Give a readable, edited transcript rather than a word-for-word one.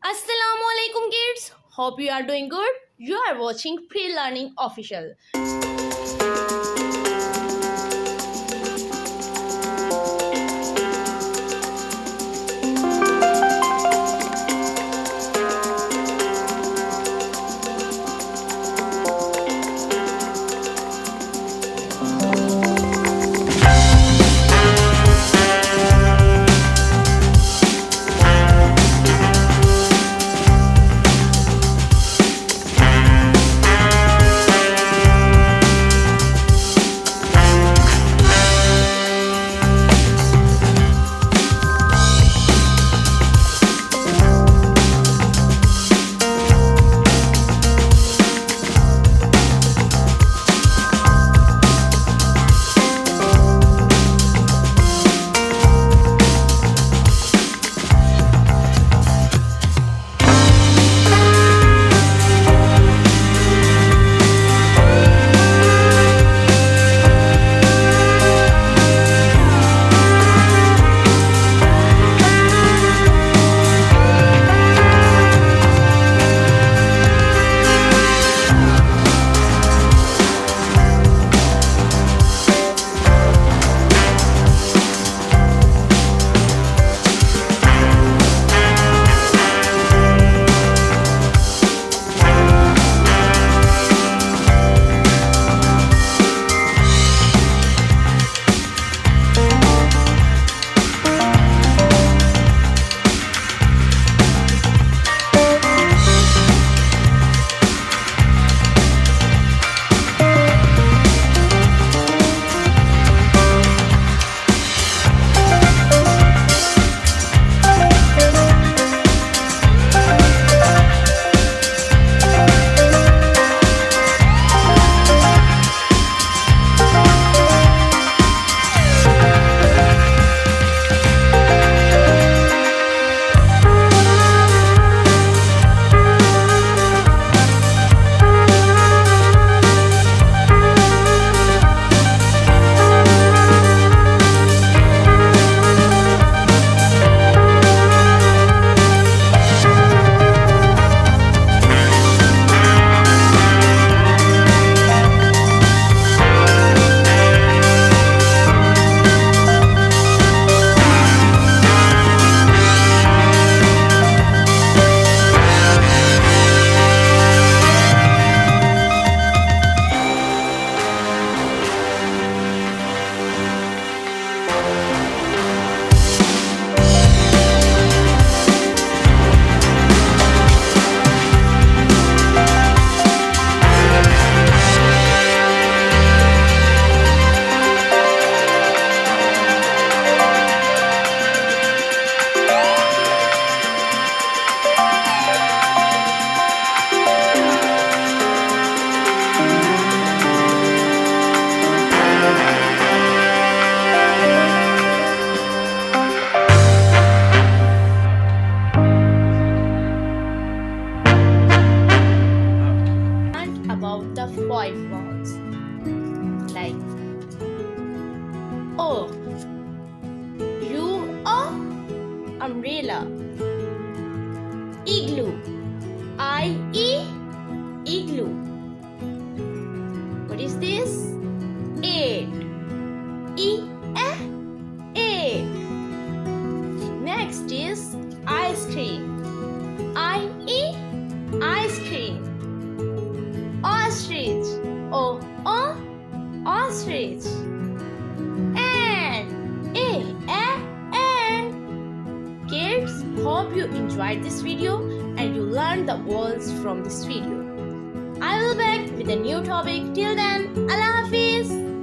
Assalamu alaikum kids. Hope you are doing good. You are watching Pre-Learning Official. And about the five vowels like O, umbrella, igloo, igloo. What is this? Eight, eight. Next is ice cream, ice cream. Ostrich, ostrich. And kids, hope you enjoyed this video and you learned the words from this video. I will be back with a new topic. Till then, Allah Hafiz.